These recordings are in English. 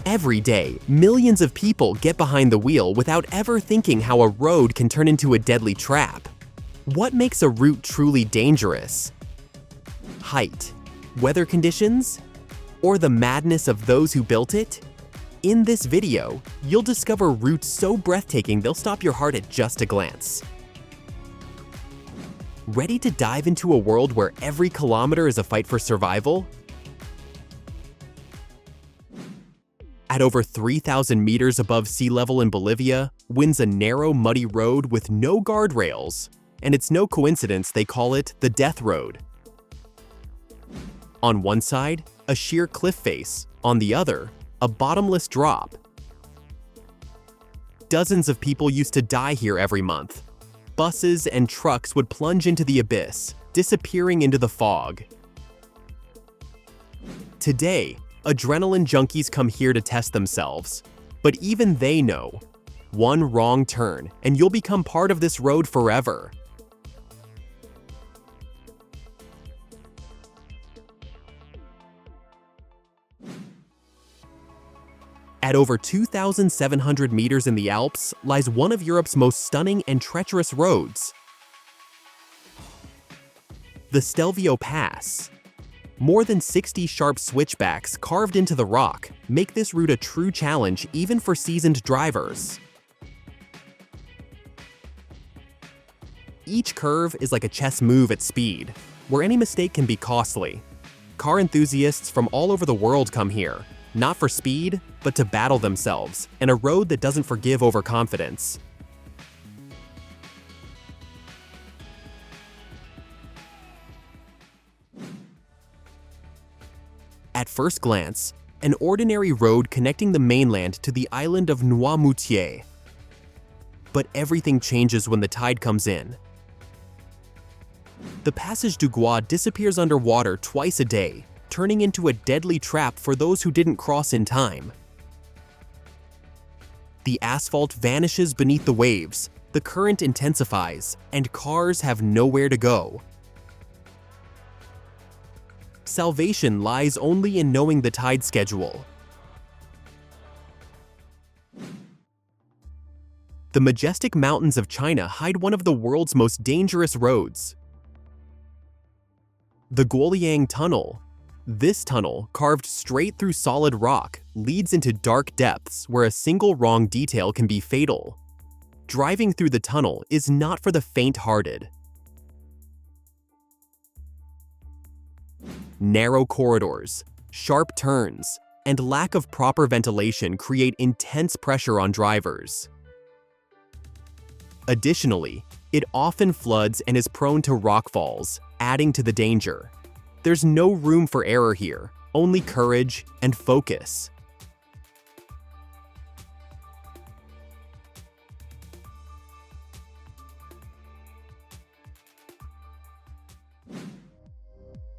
Every day, millions of people get behind the wheel without ever thinking how a road can turn into a deadly trap. What makes a route truly dangerous? Height, weather conditions, or the madness of those who built it? In this video, you'll discover routes so breathtaking they'll stop your heart at just a glance. Ready to dive into a world where every kilometer is a fight for survival? At over 3,000 meters above sea level in Bolivia, winds a narrow, muddy road with no guardrails, and it's no coincidence they call it the Death Road. On one side, a sheer cliff face, on the other, a bottomless drop. Dozens of people used to die here every month. Buses and trucks would plunge into the abyss, disappearing into the fog. Today, adrenaline junkies come here to test themselves, but even they know, one wrong turn and you'll become part of this road forever. At over 2,700 meters in the Alps lies one of Europe's most stunning and treacherous roads, the Stelvio Pass. More than 60 sharp switchbacks carved into the rock make this route a true challenge even for seasoned drivers. Each curve is like a chess move at speed, where any mistake can be costly. Car enthusiasts from all over the world come here, not for speed, but to battle themselves, in a road that doesn't forgive overconfidence. At first glance, an ordinary road connecting the mainland to the island of Noirmoutier. But everything changes when the tide comes in. The Passage du Gois disappears underwater twice a day, turning into a deadly trap for those who didn't cross in time. The asphalt vanishes beneath the waves, the current intensifies, and cars have nowhere to go. Salvation lies only in knowing the tide schedule. The majestic mountains of China hide one of the world's most dangerous roads, the Guoliang Tunnel. This tunnel, carved straight through solid rock, leads into dark depths where a single wrong detail can be fatal. Driving through the tunnel is not for the faint-hearted. Narrow corridors, sharp turns, and lack of proper ventilation create intense pressure on drivers. Additionally, it often floods and is prone to rockfalls, adding to the danger. There's no room for error here, only courage and focus.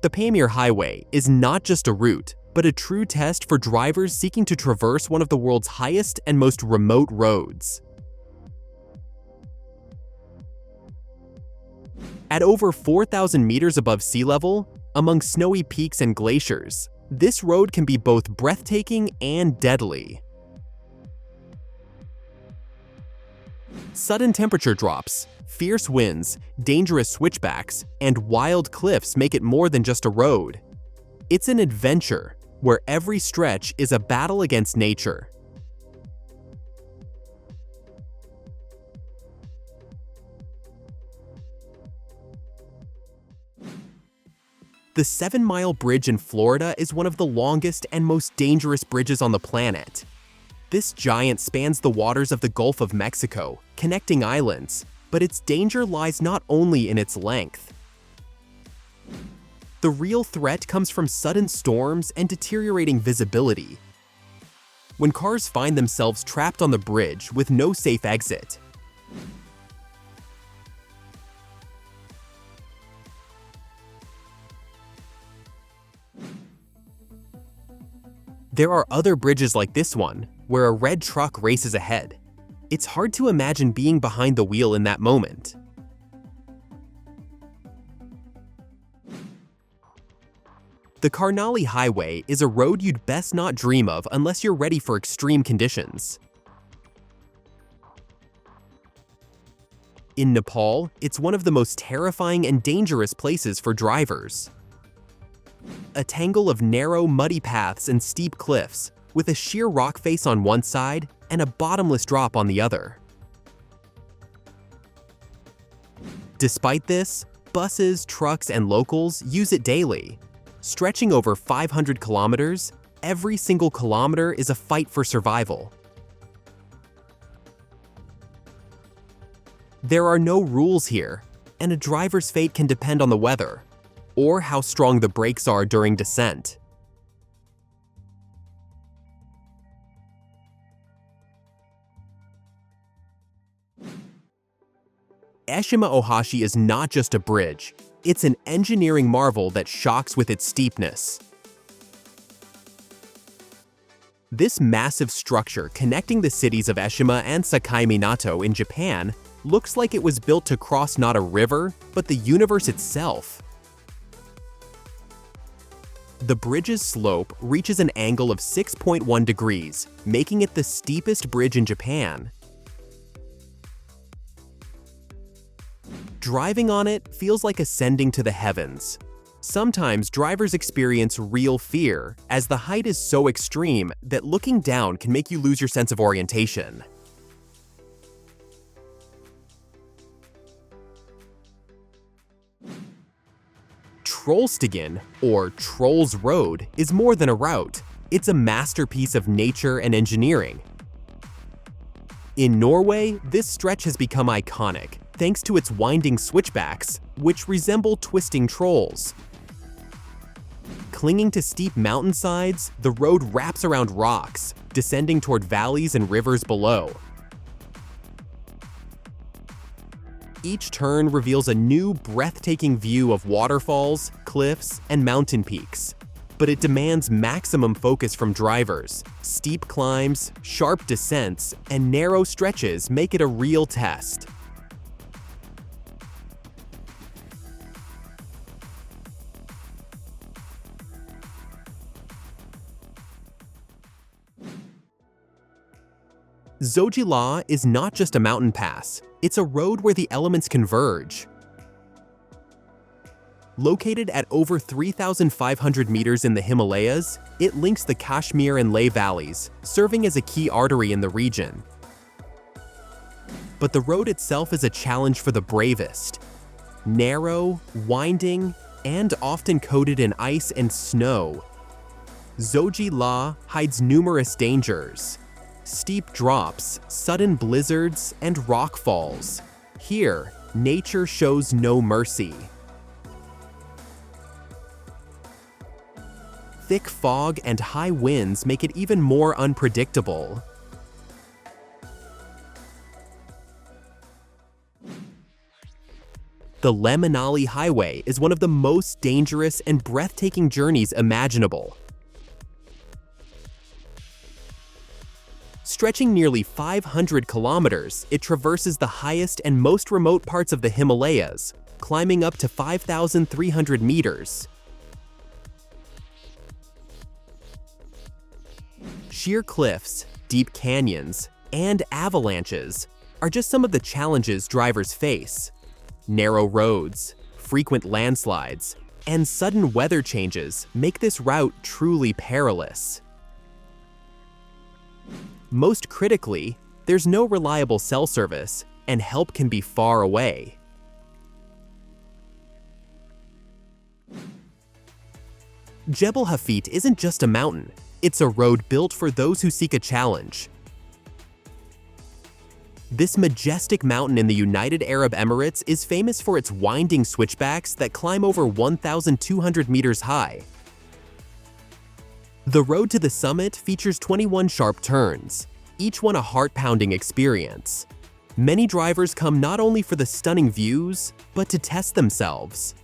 The Pamir Highway is not just a route, but a true test for drivers seeking to traverse one of the world's highest and most remote roads. At over 4,000 meters above sea level, among snowy peaks and glaciers, this road can be both breathtaking and deadly. Sudden temperature drops, fierce winds, dangerous switchbacks, and wild cliffs make it more than just a road. It's an adventure where every stretch is a battle against nature. The 7-mile bridge in Florida is one of the longest and most dangerous bridges on the planet. This giant spans the waters of the Gulf of Mexico, connecting islands, but its danger lies not only in its length. The real threat comes from sudden storms and deteriorating visibility. When cars find themselves trapped on the bridge with no safe exit. There are other bridges like this one, where a red truck races ahead. It's hard to imagine being behind the wheel in that moment. The Karnali Highway is a road you'd best not dream of unless you're ready for extreme conditions. In Nepal, it's one of the most terrifying and dangerous places for drivers. A tangle of narrow, muddy paths and steep cliffs, with a sheer rock face on one side and a bottomless drop on the other. Despite this, buses, trucks, and locals use it daily. Stretching over 500 kilometers, every single kilometer is a fight for survival. There are no rules here, and a driver's fate can depend on the weather, or how strong the brakes are during descent. Eshima Ohashi is not just a bridge, it's an engineering marvel that shocks with its steepness. This massive structure connecting the cities of Eshima and Sakai Minato in Japan looks like it was built to cross not a river, but the universe itself. The bridge's slope reaches an angle of 6.1 degrees, making it the steepest bridge in Japan. Driving on it feels like ascending to the heavens. Sometimes drivers experience real fear, as the height is so extreme that looking down can make you lose your sense of orientation. Trollstigen, or Troll's Road, is more than a route. It's a masterpiece of nature and engineering. In Norway, this stretch has become iconic, thanks to its winding switchbacks, which resemble twisting trolls. Clinging to steep mountainsides, the road wraps around rocks, descending toward valleys and rivers below. Each turn reveals a new, breathtaking view of waterfalls, cliffs, and mountain peaks. But it demands maximum focus from drivers. Steep climbs, sharp descents, and narrow stretches make it a real test. Zoji is not just a mountain pass, it's a road where the elements converge. Located at over 3,500 meters in the Himalayas, it links the Kashmir and Leh valleys, serving as a key artery in the region. But the road itself is a challenge for the bravest. Narrow, winding, and often coated in ice and snow, Zoji hides numerous dangers. Steep drops, sudden blizzards, and rock falls. Here, nature shows no mercy. Thick fog and high winds make it even more unpredictable. The Leh Manali Highway is one of the most dangerous and breathtaking journeys imaginable. Stretching nearly 500 kilometers, it traverses the highest and most remote parts of the Himalayas, climbing up to 5,300 meters. Sheer cliffs, deep canyons, and avalanches are just some of the challenges drivers face. Narrow roads, frequent landslides, and sudden weather changes make this route truly perilous. Most critically, there's no reliable cell service, and help can be far away. Jebel Hafeet isn't just a mountain, it's a road built for those who seek a challenge. This majestic mountain in the United Arab Emirates is famous for its winding switchbacks that climb over 1,200 meters high. The road to the summit features 21 sharp turns, each one a heart-pounding experience. Many drivers come not only for the stunning views, but to test themselves.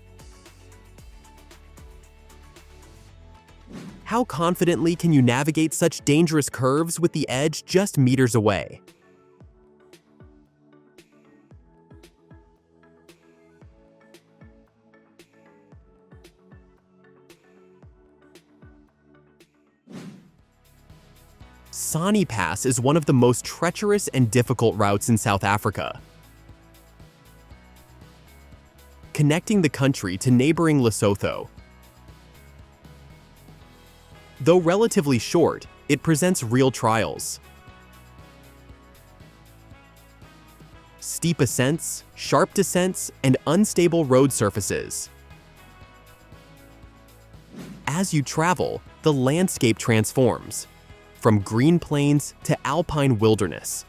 How confidently can you navigate such dangerous curves with the edge just meters away? Sani Pass is one of the most treacherous and difficult routes in South Africa, connecting the country to neighboring Lesotho. Though relatively short, it presents real trials. Steep ascents, sharp descents, and unstable road surfaces. As you travel, the landscape transforms, from green plains to alpine wilderness.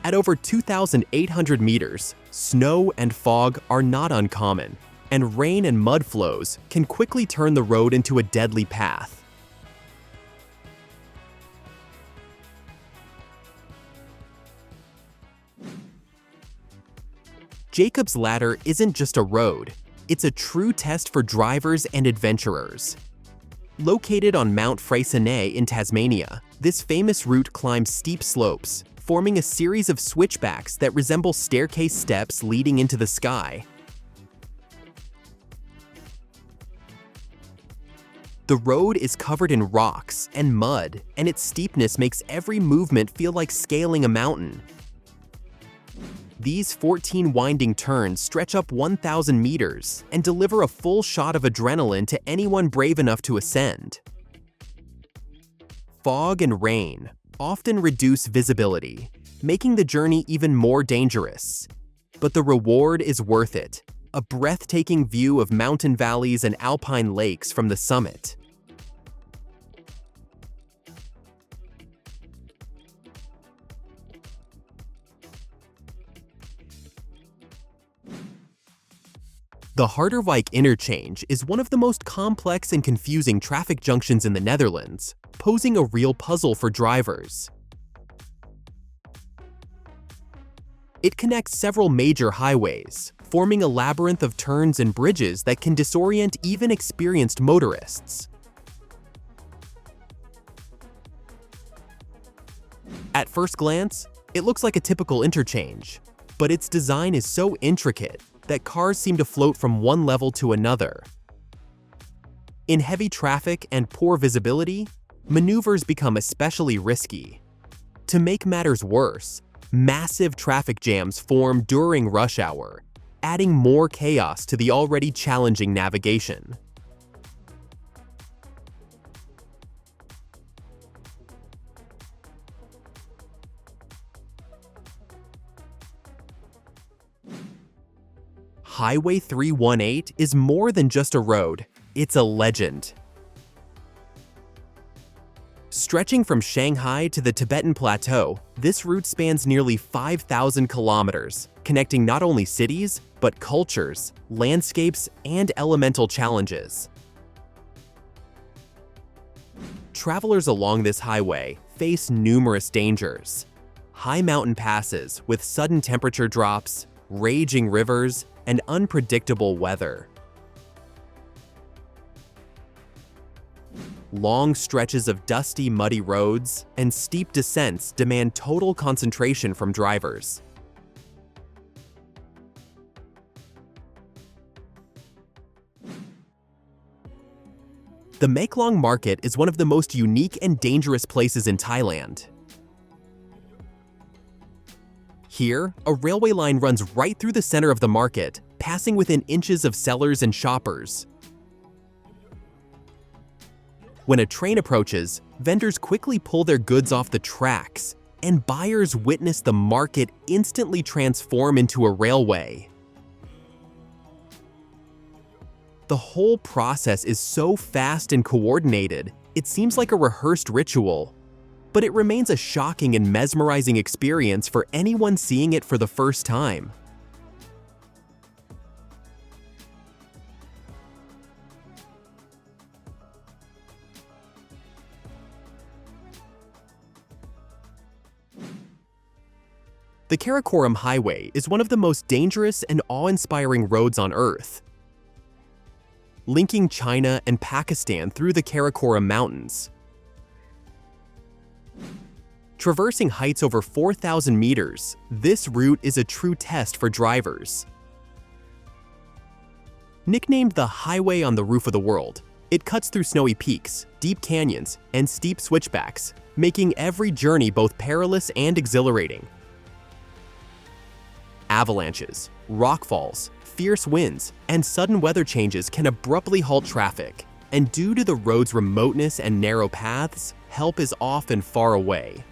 At over 2,800 meters, snow and fog are not uncommon, and rain and mud flows can quickly turn the road into a deadly path. Jacob's Ladder isn't just a road, it's a true test for drivers and adventurers. Located on Mount Freycinet in Tasmania, this famous route climbs steep slopes, forming a series of switchbacks that resemble staircase steps leading into the sky. The road is covered in rocks and mud, and its steepness makes every movement feel like scaling a mountain. These 14 winding turns stretch up 1,000 meters and deliver a full shot of adrenaline to anyone brave enough to ascend. Fog and rain often reduce visibility, making the journey even more dangerous. But the reward is worth it, a breathtaking view of mountain valleys and alpine lakes from the summit. The Harderwijk interchange is one of the most complex and confusing traffic junctions in the Netherlands, posing a real puzzle for drivers. It connects several major highways, forming a labyrinth of turns and bridges that can disorient even experienced motorists. At first glance, it looks like a typical interchange, but its design is so intricate that cars seem to float from one level to another. In heavy traffic and poor visibility, maneuvers become especially risky. To make matters worse, massive traffic jams form during rush hour, adding more chaos to the already challenging navigation. Highway 318 is more than just a road, it's a legend. Stretching from Shanghai to the Tibetan Plateau, this route spans nearly 5,000 kilometers, connecting not only cities, but cultures, landscapes, and elemental challenges. Travelers along this highway face numerous dangers. High mountain passes with sudden temperature drops, raging rivers, and unpredictable weather. Long stretches of dusty, muddy roads and steep descents demand total concentration from drivers. The Maeklong market is one of the most unique and dangerous places in Thailand. Here, a railway line runs right through the center of the market, passing within inches of sellers and shoppers. When a train approaches, vendors quickly pull their goods off the tracks, and buyers witness the market instantly transform into a railway. The whole process is so fast and coordinated, it seems like a rehearsed ritual. But it remains a shocking and mesmerizing experience for anyone seeing it for the first time. The Karakoram Highway is one of the most dangerous and awe-inspiring roads on Earth, linking China and Pakistan through the Karakoram Mountains. Traversing heights over 4,000 meters, this route is a true test for drivers. Nicknamed the Highway on the Roof of the World, It cuts through snowy peaks, deep canyons, and steep switchbacks, making every journey both perilous and exhilarating. Avalanches, rockfalls, fierce winds, and sudden weather changes can abruptly halt traffic, and due to the road's remoteness and narrow paths, help is often far away.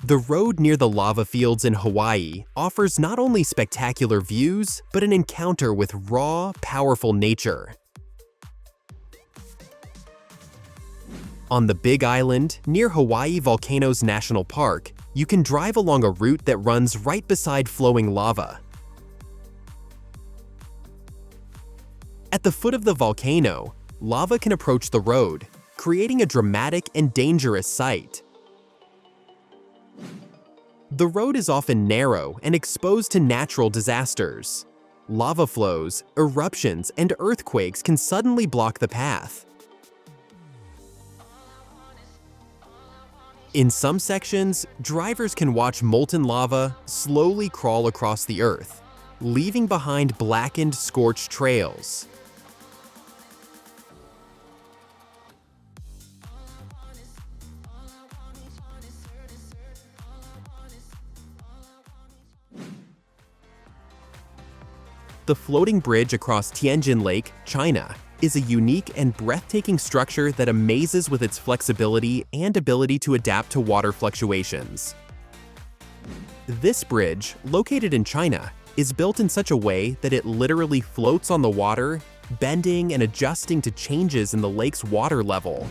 The road near the lava fields in Hawaii offers not only spectacular views, but an encounter with raw, powerful nature. On the Big Island, near Hawaii Volcanoes National Park, you can drive along a route that runs right beside flowing lava. At the foot of the volcano, lava can approach the road, creating a dramatic and dangerous sight. The road is often narrow and exposed to natural disasters. Lava flows, eruptions, and earthquakes can suddenly block the path. In some sections, drivers can watch molten lava slowly crawl across the earth, leaving behind blackened, scorched trails. The floating bridge across Tianjin Lake, China, is a unique and breathtaking structure that amazes with its flexibility and ability to adapt to water fluctuations. This bridge, located in China, is built in such a way that it literally floats on the water, bending and adjusting to changes in the lake's water level.